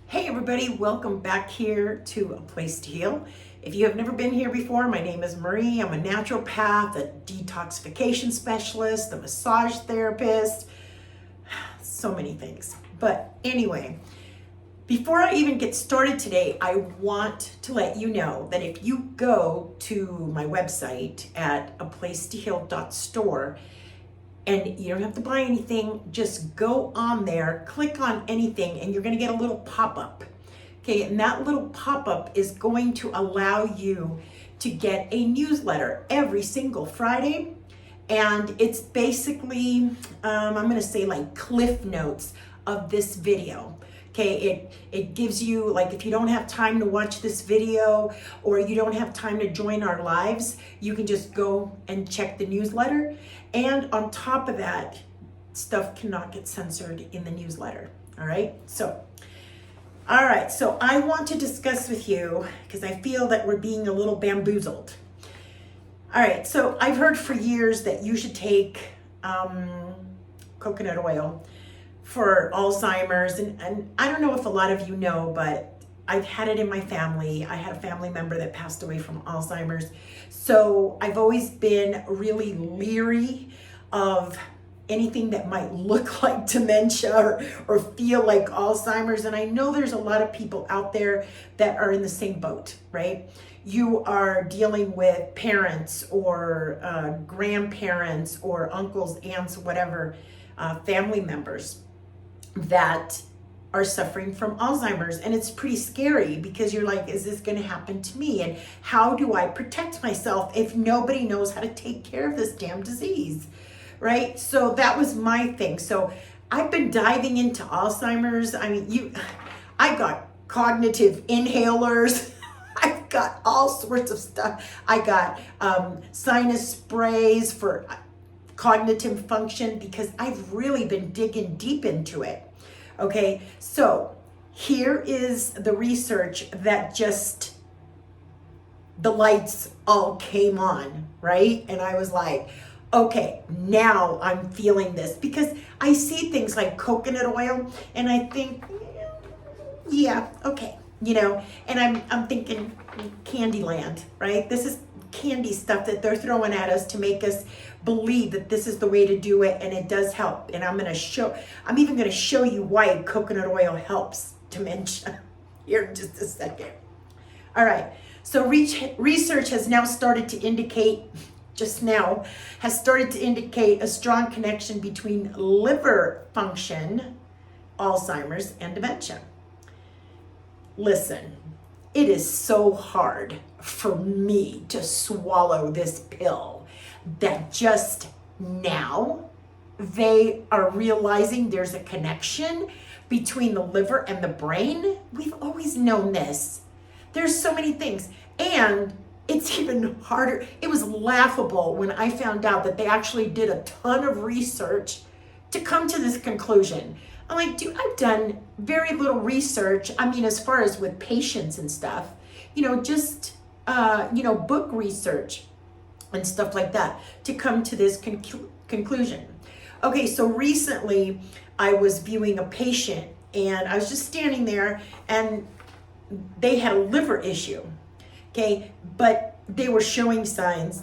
Hey everybody, welcome back here to A Place to Heal. If you have never been here before, my name is Marie. I'm a naturopath, a detoxification specialist, a massage therapist, so many things. But anyway, before I even get started today, I want to let you know that if you go to my website at aplacetoheal.store, and you don't have to buy anything, just go on there, click on anything, and you're gonna get a little pop-up. Okay, and that little pop-up is going to allow you to get a newsletter every single Friday. And it's basically, I'm gonna say like cliff notes of this video. Okay, it gives you, like, if you don't have time to watch this video or you don't have time to join our lives, you can just go and check the newsletter. And on top of that, stuff cannot get censored in the newsletter. All right, so I want to discuss with you, because I feel that we're being a little bamboozled. All right, so I've heard for years that you should take coconut oil for Alzheimer's, and I don't know if a lot of you know, but I've had it in my family. I had a family member that passed away from Alzheimer's. So I've always been really leery of anything that might look like dementia or feel like Alzheimer's. And I know there's a lot of people out there that are in the same boat, right? You are dealing with parents or grandparents or uncles, aunts, whatever, family members that are suffering from Alzheimer's. And it's pretty scary because you're like, is this going to happen to me? And how do I protect myself if nobody knows how to take care of this damn disease, right? So that was my thing. So I've been diving into Alzheimer's. I mean, I got cognitive inhalers. I've got all sorts of stuff. I got sinus sprays for cognitive function because I've really been digging deep into it. Okay, so here is the research that just, the lights all came on, right? And I was like, okay, now I'm feeling this, because I see things like coconut oil and I think, yeah, okay, and I'm thinking Candyland, right? This is candy stuff that they're throwing at us to make us believe that this is the way to do it, and it does help. And I'm even going to show you why coconut oil helps dementia here in just a second. All right, so research has now started to indicate, a strong connection between liver function, Alzheimer's, and dementia. Listen, it is so hard for me to swallow this pill that just now they are realizing there's a connection between the liver and the brain. We've always known this. There's so many things. And it's even harder. It was laughable when I found out that they actually did a ton of research to come to this conclusion. I'm like, dude, I've done very little research. I mean, as far as with patients and stuff, book research and stuff like that to come to this conclusion. Okay, so recently I was viewing a patient and I was just standing there and they had a liver issue, okay, but they were showing signs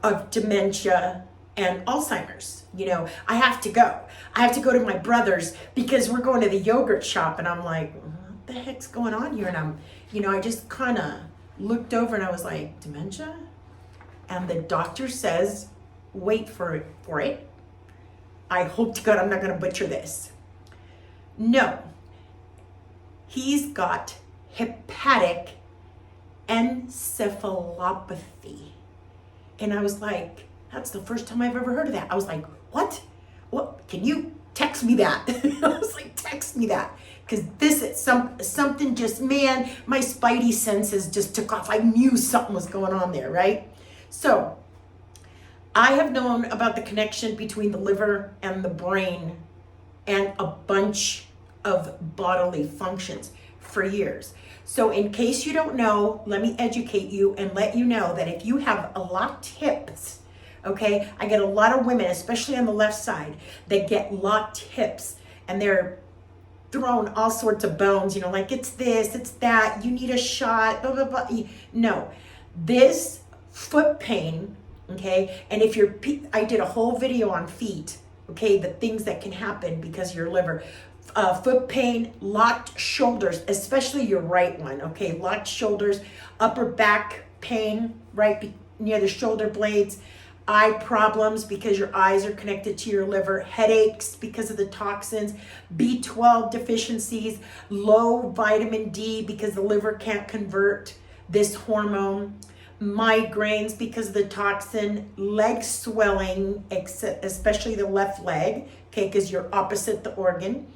of dementia and Alzheimer's. I have to go to my brother's because we're going to the yogurt shop, and I'm like, what the heck's going on here? And I just kind of looked over and I was like, dementia? And the doctor says, wait for it. I hope to God I'm not going to butcher this. No, he's got hepatic encephalopathy. And I was like, that's the first time I've ever heard of that. I was like, what? Can you text me that? I was like, text me that. Because this is something just, man, my spidey senses just took off. I knew something was going on there, right? So I have known about the connection between the liver and the brain and a bunch of bodily functions for years. So in case you don't know, let me educate you and let you know that if you have locked hips, okay, I get a lot of women, especially on the left side, that get locked hips, and they're thrown all sorts of bones, like it's this, it's that, you need a shot, blah, blah, blah. No, this foot pain, okay, and if I did a whole video on feet, okay, the things that can happen because of your liver. Foot pain, locked shoulders, especially your right one, okay, locked shoulders, upper back pain, right near the shoulder blades, eye problems because your eyes are connected to your liver, headaches because of the toxins, B12 deficiencies, low vitamin D because the liver can't convert this hormone, migraines because of the toxin, leg swelling, especially the left leg, okay, because you're opposite the organ,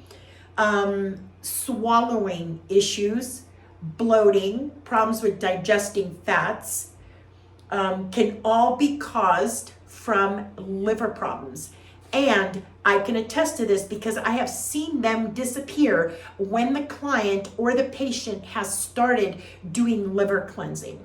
swallowing issues, bloating, problems with digesting fats, can all be caused from liver problems. And I can attest to this because I have seen them disappear when the client or the patient has started doing liver cleansing.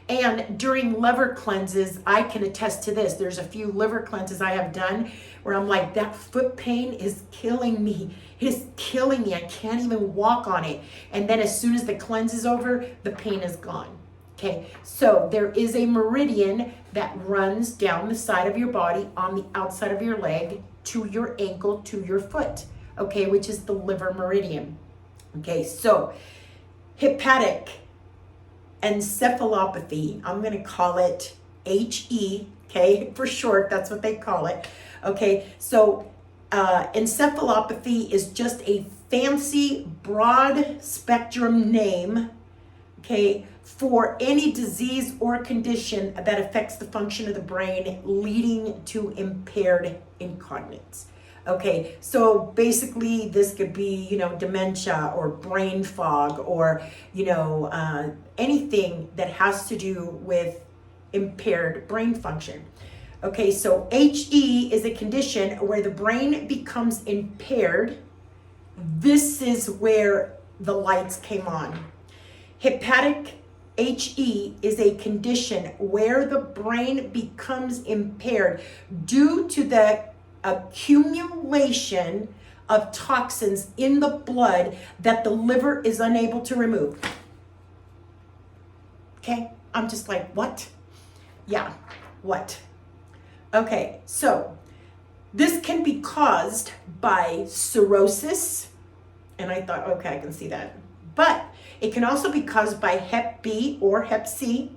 And during liver cleanses, I can attest to this. There's a few liver cleanses I have done where I'm like, that foot pain is killing me. It is killing me. I can't even walk on it. And then as soon as the cleanse is over, the pain is gone. Okay, so there is a meridian that runs down the side of your body on the outside of your leg to your ankle to your foot, okay, which is the liver meridian. Okay, so hepatic encephalopathy, I'm going to call it HE, okay, for short, that's what they call it. Okay, so encephalopathy is just a fancy, broad spectrum name, okay, for any disease or condition that affects the function of the brain, leading to impaired incognizance. Okay, so basically this could be, dementia or brain fog or, anything that has to do with impaired brain function. Okay, so HE is a condition where the brain becomes impaired. This is where the lights came on. Hepatic HE is a condition where the brain becomes impaired due to the accumulation of toxins in the blood that the liver is unable to remove. Okay, I'm just like, what? Yeah, what? Okay, so this can be caused by cirrhosis, and I thought, okay, I can see that. But it can also be caused by Hep B or Hep C.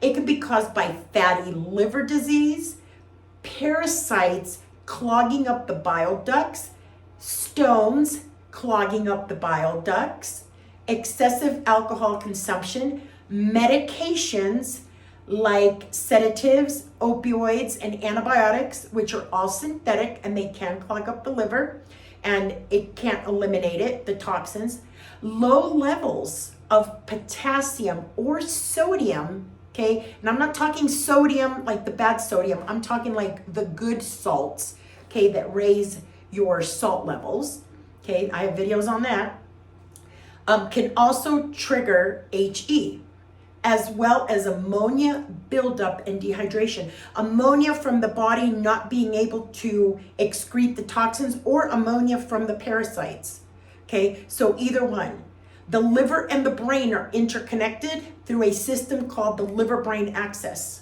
It can be caused by fatty liver disease, parasites clogging up the bile ducts, stones clogging up the bile ducts, excessive alcohol consumption, medications like sedatives, opioids, and antibiotics, which are all synthetic and they can clog up the liver and it can't eliminate it, the toxins. Low levels of potassium or sodium, okay, and I'm not talking sodium like the bad sodium, I'm talking like the good salts, okay, that raise your salt levels, okay, I have videos on that, can also trigger HE, as well as ammonia buildup and dehydration. Ammonia from the body not being able to excrete the toxins, or ammonia from the parasites. Okay, so either one. The liver and the brain are interconnected through a system called the liver-brain axis,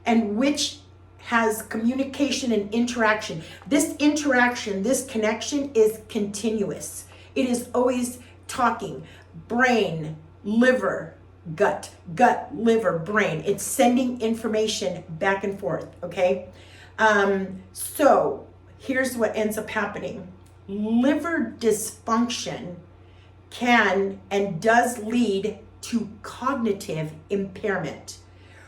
and which has communication and interaction. This interaction, this connection is continuous. It is always talking. Brain, liver, gut, liver, brain. It's sending information back and forth, okay? So here's what ends up happening. Liver dysfunction can and does lead to cognitive impairment,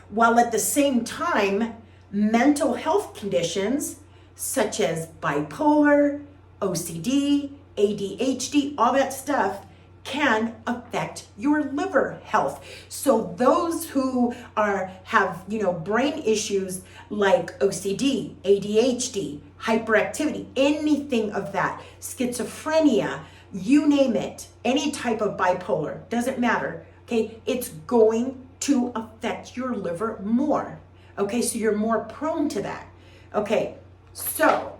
while at the same time, mental health conditions such as bipolar, OCD, ADHD, all that stuff can affect your liver health. So those who have brain issues like OCD, ADHD, hyperactivity, anything of that, schizophrenia, you name it, any type of bipolar, doesn't matter, okay? It's going to affect your liver more, okay? So you're more prone to that, okay? So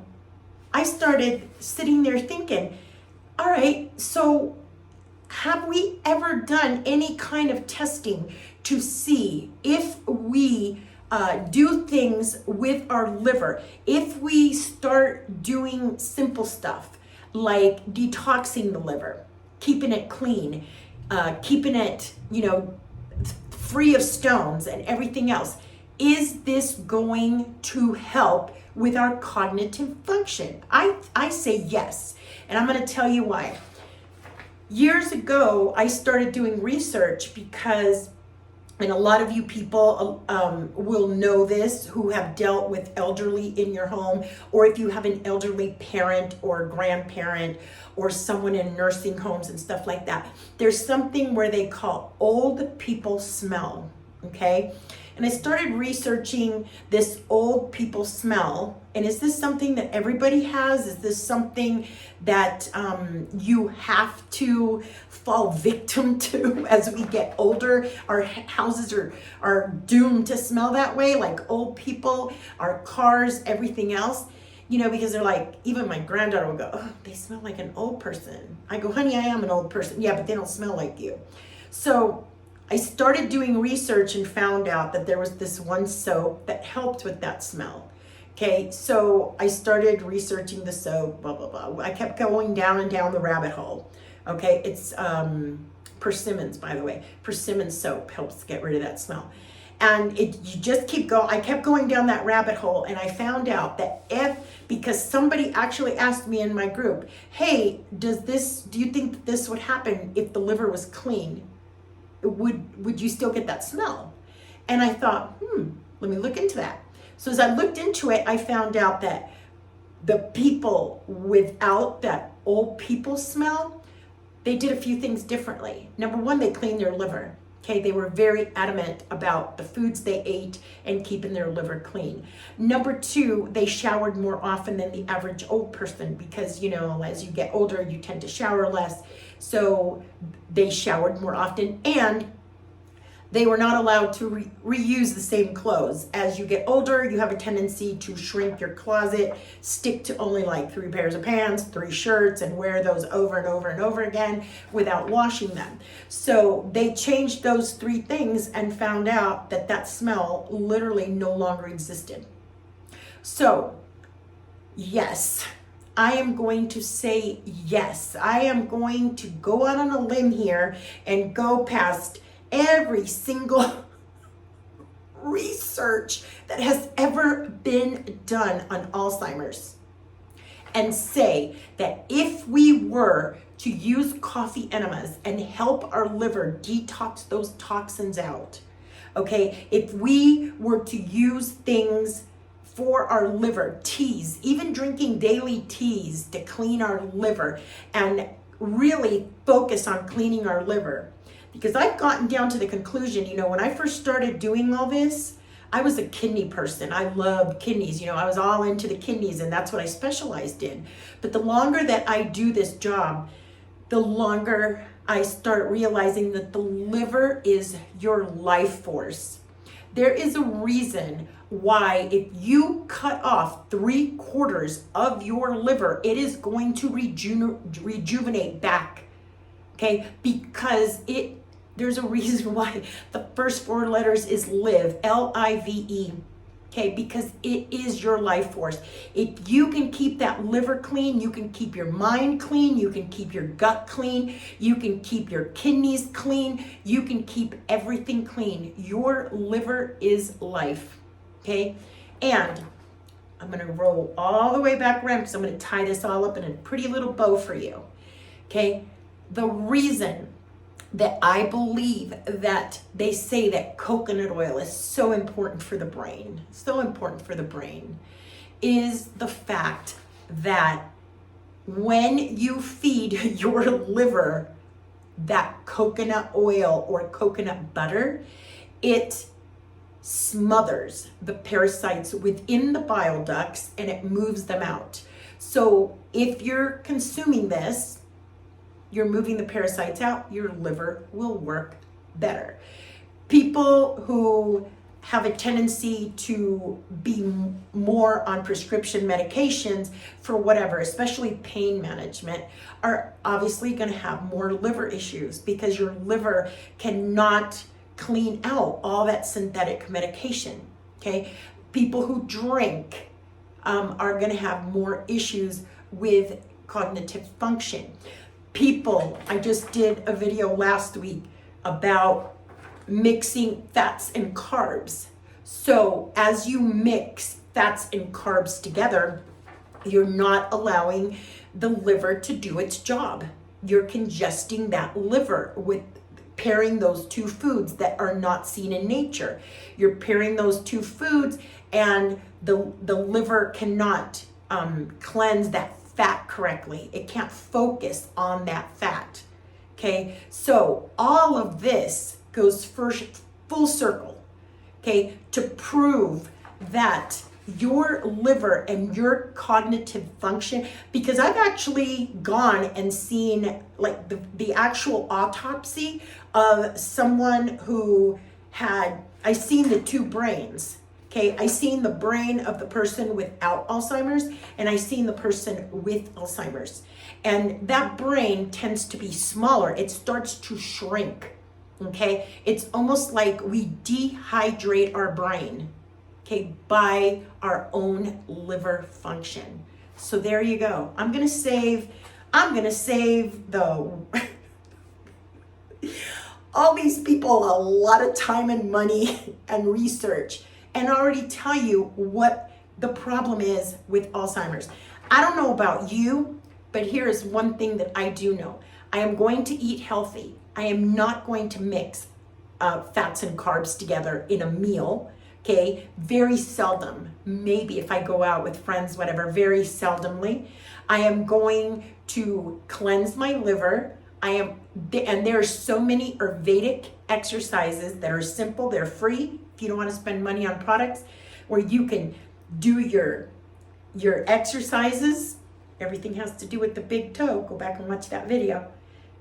I started sitting there thinking, All right, so have we ever done any kind of testing to see if we do things with our liver, if we start doing simple stuff like detoxing the liver, keeping it clean, keeping it, free of stones and everything else? Is this going to help with our cognitive function? I say yes, and I'm going to tell you why. Years ago, I started doing research because, and a lot of you people will know this who have dealt with elderly in your home, or if you have an elderly parent or grandparent or someone in nursing homes and stuff like that. There's something where they call old people smell, okay? And I started researching this old people smell. And is this something that everybody has? Is this something that you have to fall victim to as we get older? Our houses are doomed to smell that way, like old people, our cars, everything else. Because they're like, even my granddaughter will go, oh, they smell like an old person. I go, honey, I am an old person. Yeah, but they don't smell like you. So I started doing research and found out that there was this one soap that helped with that smell. Okay, so I started researching the soap, blah, blah, blah. I kept going down and down the rabbit hole. Okay, it's persimmons, by the way. Persimmon soap helps get rid of that smell. And you just keep going. I kept going down that rabbit hole, and I found out that because somebody actually asked me in my group, hey, do you think that this would happen if the liver was clean? Would you still get that smell? And I thought, let me look into that. So as I looked into it, I found out that the people without that old people smell, they did a few things differently. Number one, they cleaned their liver. Okay, they were very adamant about the foods they ate and keeping their liver clean. Number two, they showered more often than the average old person because, as you get older, you tend to shower less. So they showered more often, and they were not allowed to reuse the same clothes. As you get older, you have a tendency to shrink your closet, stick to only like 3 pairs of pants, 3 shirts, and wear those over and over and over again without washing them. So they changed those 3 things and found out that smell literally no longer existed. So, yes, I am going to say yes. I am going to go out on a limb here and go past every single research that has ever been done on Alzheimer's and say that if we were to use coffee enemas and help our liver detox those toxins out, okay, if we were to use things for our liver, teas, even drinking daily teas to clean our liver and really focus on cleaning our liver. Because I've gotten down to the conclusion, when I first started doing all this, I was a kidney person. I loved kidneys. I was all into the kidneys, and that's what I specialized in. But the longer that I do this job, the longer I start realizing that the liver is your life force. There is a reason why if you cut off 3/4 of your liver, it is going to rejuvenate back. Okay, because there's a reason why the first 4 letters is live, L-I-V-E. Okay, because it is your life force. If you can keep that liver clean, you can keep your mind clean, you can keep your gut clean, you can keep your kidneys clean, you can keep everything clean. Your liver is life. Okay, and I'm going to roll all the way back around because I'm going to tie this all up in a pretty little bow for you. Okay, the reason that I believe that they say that coconut oil is so important for the brain, is the fact that when you feed your liver that coconut oil or coconut butter, it smothers the parasites within the bile ducts and it moves them out. So if you're consuming this, you're moving the parasites out, your liver will work better. People who have a tendency to be more on prescription medications for whatever, especially pain management, are obviously going to have more liver issues because your liver cannot clean out all that synthetic medication. Okay, people who drink are going to have more issues with cognitive function. People, I just did a video last week about mixing fats and carbs. So as you mix fats and carbs together, you're not allowing the liver to do its job. You're congesting that liver with pairing those two foods that are not seen in nature. You're pairing those two foods, and the liver cannot cleanse that fat correctly. It can't focus on that fat. Okay, so all of this goes full circle, okay, to prove that your liver and your cognitive function, because I've actually gone and seen like the actual autopsy of someone who I seen the two brains, okay, I seen the brain of the person without Alzheimer's, and I seen the person with Alzheimer's, and that brain tends to be smaller. It starts to shrink. Okay, it's almost like we dehydrate our brain, okay, by our own liver function. So there you go. I'm gonna save the all these people a lot of time and money and research, and already tell you what the problem is with Alzheimer's. I don't know about you, but here is one thing that I do know. I am going to eat healthy. I am not going to mix fats and carbs together in a meal, okay? Very seldom. Maybe if I go out with friends, whatever, very seldomly. I am going to cleanse my liver. And there are so many Ayurvedic exercises that are simple, they're free, if you don't want to spend money on products, where you can do your exercises. Everything has to do with the big toe. Go back and watch that video,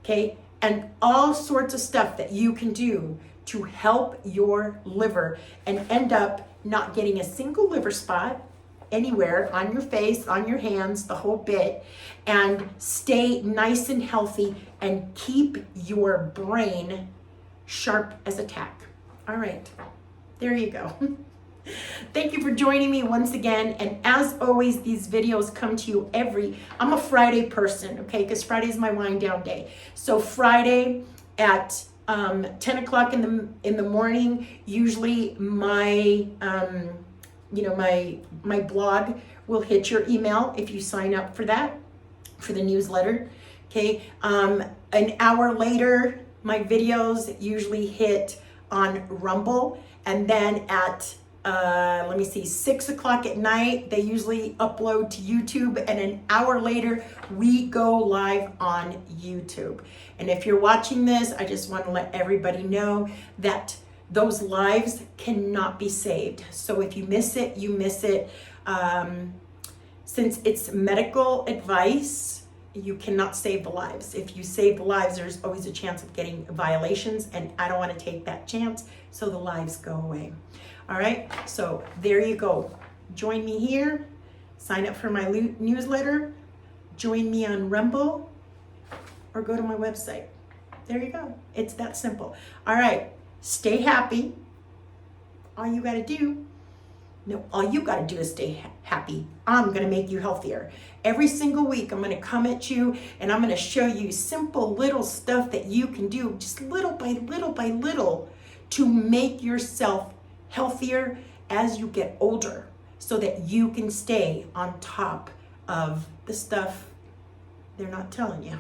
okay? And all sorts of stuff that you can do to help your liver and end up not getting a single liver spot anywhere on your face, on your hands, the whole bit, and stay nice and healthy and keep your brain sharp as a tack. All right, there you go. Thank you for joining me once again. And as always, these videos come to you I'm a Friday person, okay? Because Friday is my wind down day. So Friday at 10 o'clock in the morning, usually my my blog will hit your email if you sign up for that, for the newsletter, okay? An hour later, my videos usually hit on Rumble, and then at 6 o'clock at night, they usually upload to YouTube, and an hour later, we go live on YouTube. And if you're watching this, I just want to let everybody know that those lives cannot be saved. So if you miss it, you miss it. Since it's medical advice, you cannot save the lives. If you save the lives, there's always a chance of getting violations, and I don't want to take that chance, so the lives go away. All right, so there you go. Join me here, sign up for my newsletter, join me on Rumble, or go to my website. There you go. It's that simple. All right, stay happy. All you got to do is stay happy. I'm going to make you healthier. Every single week, I'm going to come at you, and I'm going to show you simple little stuff that you can do just little by little to make yourself healthier as you get older, so that you can stay on top of the stuff they're not telling you.